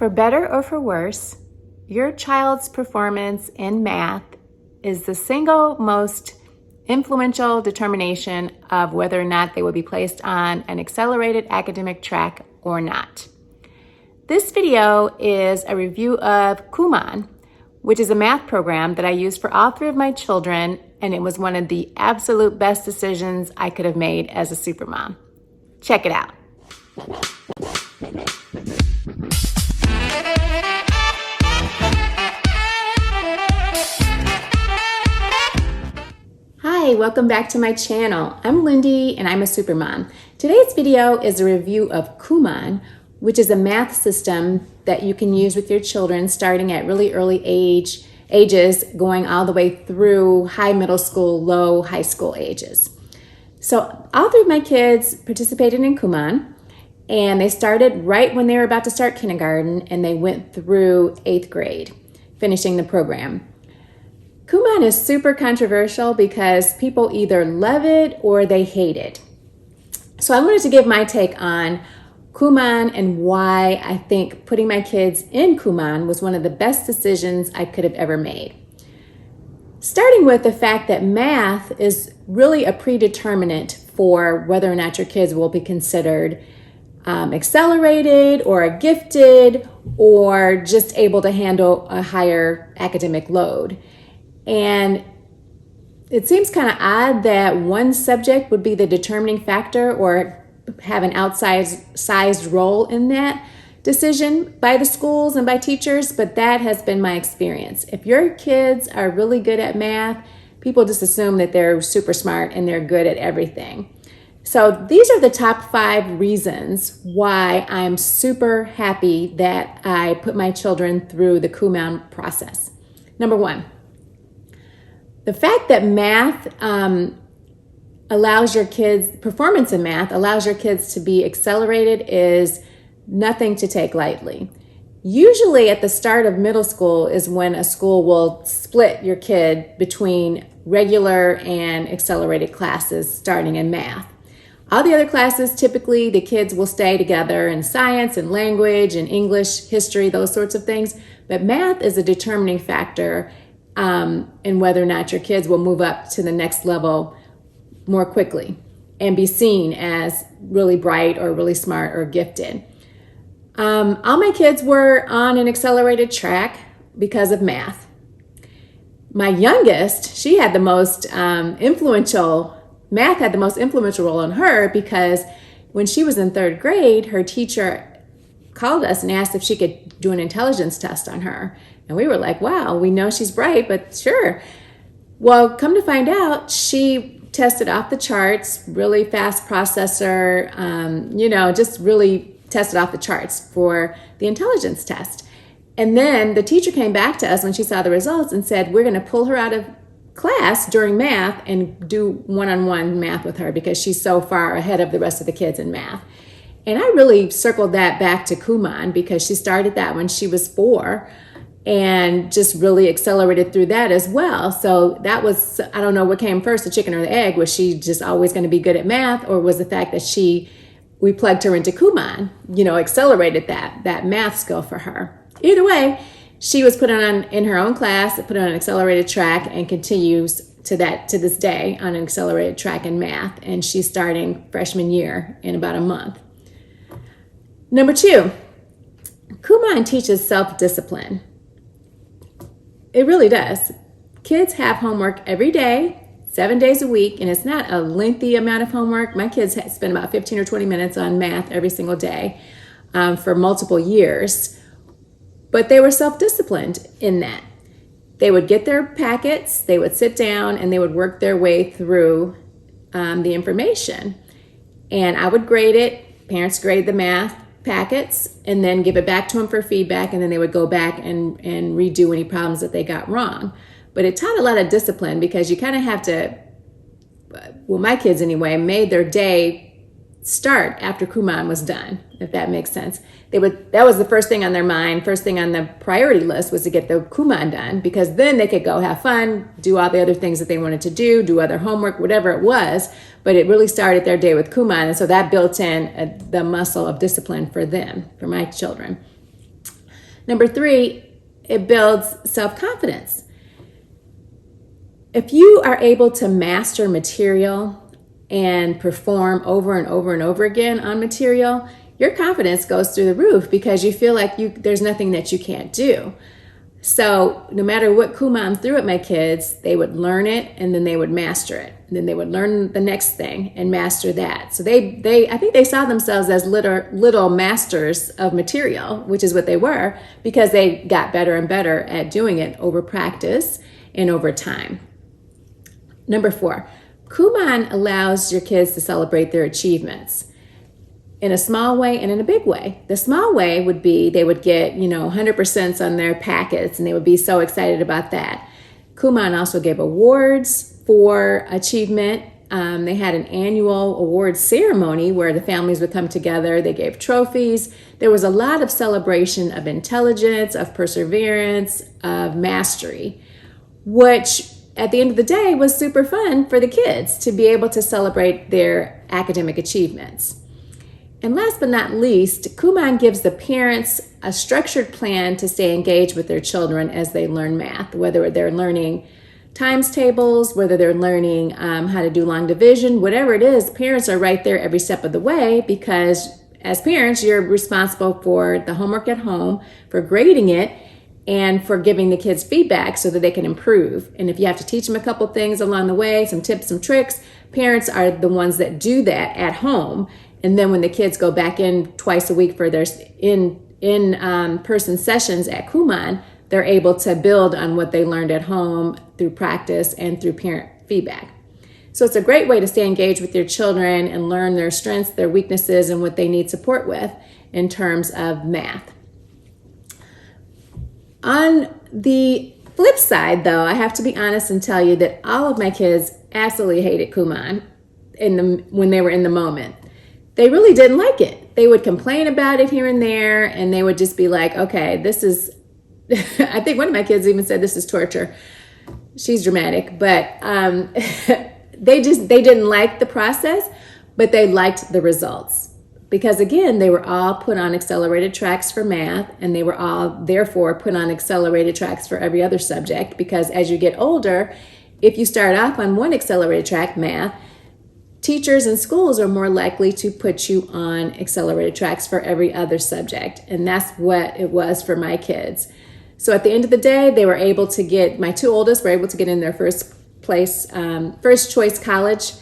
For better or for worse, your child's performance in math is the single most influential determination of whether or not they will be placed on an accelerated academic track or not. This video is a review of Kumon, which is a math program that I use for all three of my children, and it was one of the absolute best decisions I could have made as a supermom. Check it out. Hi, welcome back to my channel. I'm Lindy and I'm a supermom. Today's video is a review of Kumon, which is a math system that you can use with your children starting at really early ages, going all the way through high middle school, low high school ages. So all three of my kids participated in Kumon, and they started right when they were about to start kindergarten, and they went through 8th grade, finishing the program. Kumon is super controversial because people either love it or they hate it. So I wanted to give my take on Kumon and why I think putting my kids in Kumon was one of the best decisions I could have ever made. Starting with the fact that math is really a predeterminant for whether or not your kids will be considered accelerated or gifted or just able to handle a higher academic load. And it seems kind of odd that one subject would be the determining factor or have an outsized role in that decision by the schools and by teachers, but that has been my experience. If your kids are really good at math, people just assume that they're super smart and they're good at everything. So these are the top 5 reasons why I'm super happy that I put my children through the Kumon process. Number 1. The fact that math allows your kids, performance in math allows your kids to be accelerated is nothing to take lightly. Usually at the start of middle school is when a school will split your kid between regular and accelerated classes starting in math. All the other classes, typically the kids will stay together in science and language and English, history, those sorts of things. But math is a determining factor in whether or not your kids will move up to the next level more quickly and be seen as really bright or really smart or gifted. All my kids were on an accelerated track because of math. My youngest, she had the most math had the most influential role on her because when she was in 3rd grade, her teacher called us and asked if she could do an intelligence test on her. And we were like, wow, we know she's bright, but sure. Well, come to find out, she tested off the charts, really fast processor, just really tested off the charts for the intelligence test. And then the teacher came back to us when she saw the results and said, we're going to pull her out of class during math and do one-on-one math with her because she's so far ahead of the rest of the kids in math. And I really circled that back to Kumon because she started that when she was 4 and just really accelerated through that as well. So that was, I don't know what came first, the chicken or the egg. Was she just always going to be good at math, or was the fact that we plugged her into Kumon, accelerated that math skill for her? Either way, she was put on in her own class, put on an accelerated track, and continues to this day on an accelerated track in math. And she's starting freshman year in about a month. Number 2, Kumon teaches self-discipline. It really does. Kids have homework every day, 7 days a week, and it's not a lengthy amount of homework. My kids spend about 15 or 20 minutes on math every single day for multiple years. But they were self-disciplined in that. They would get their packets, they would sit down, and they would work their way through the information. And I would grade it. Parents grade the math packets and then give it back to them for feedback, and then they would go back and redo any problems that they got wrong. But it taught a lot of discipline because you kind of have to, well, my kids anyway, made their day start after Kumon was done, if that makes sense. That was the first thing on their mind, first thing on the priority list was to get the Kumon done, because then they could go have fun, do all the other things that they wanted to do other homework, whatever it was. But it really started their day with Kumon, and so that built in the muscle of discipline for them, for my children. Number 3, it builds self-confidence. If you are able to master material and perform over and over and over again on material, your confidence goes through the roof because you feel like there's nothing that you can't do. So no matter what Kumon threw at my kids, they would learn it and then they would master it. And then they would learn the next thing and master that. So I think they saw themselves as little masters of material, which is what they were, because they got better and better at doing it over practice and over time. Number 4, Kumon allows your kids to celebrate their achievements in a small way and in a big way. The small way would be they would get, 100% on their packets and they would be so excited about that. Kumon also gave awards for achievement. They had an annual awards ceremony where the families would come together. They gave trophies. There was a lot of celebration of intelligence, of perseverance, of mastery, which at the end of the day was super fun for the kids to be able to celebrate their academic achievements. And last but not least, Kumon gives the parents a structured plan to stay engaged with their children as they learn math, whether they're learning times tables, whether they're learning how to do long division, whatever it is, parents are right there every step of the way because as parents, you're responsible for the homework at home, for grading it, and for giving the kids feedback so that they can improve. And if you have to teach them a couple things along the way, some tips, some tricks, parents are the ones that do that at home. And then when the kids go back in twice a week for their in-person sessions at Kumon, they're able to build on what they learned at home through practice and through parent feedback. So it's a great way to stay engaged with your children and learn their strengths, their weaknesses, and what they need support with in terms of math. On the flip side, though, I have to be honest and tell you that all of my kids absolutely hated Kumon when they were in the moment. They really didn't like it. They would complain about it here and there, and they would just be like, okay, this is, I think one of my kids even said this is torture. She's dramatic, but they didn't like the process, but they liked the results. Because again, they were all put on accelerated tracks for math, and they were all therefore put on accelerated tracks for every other subject, because as you get older, if you start off on one accelerated track, math, teachers and schools are more likely to put you on accelerated tracks for every other subject. And that's what it was for my kids. So at the end of the day, they were able to get, my 2 oldest were able to get in their first choice college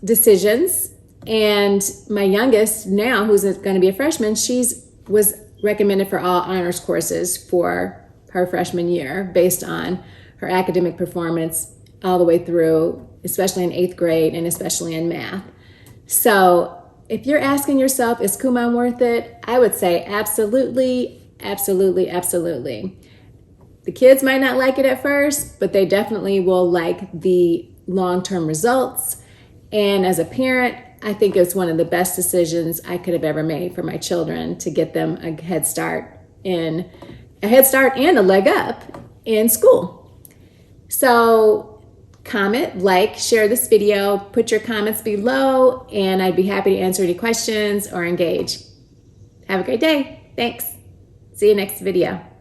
decisions. And my youngest now, who's going to be a freshman, was recommended for all honors courses for her freshman year based on her academic performance all the way through, especially in 8th grade and especially in math. So if you're asking yourself, is Kumon worth it? I would say absolutely, absolutely, absolutely. The kids might not like it at first, but they definitely will like the long-term results. And as a parent, I think it's one of the best decisions I could have ever made for my children to get them a head start and a leg up in school. So comment, like, share this video, put your comments below, and I'd be happy to answer any questions or engage. Have a great day. Thanks. See you next video.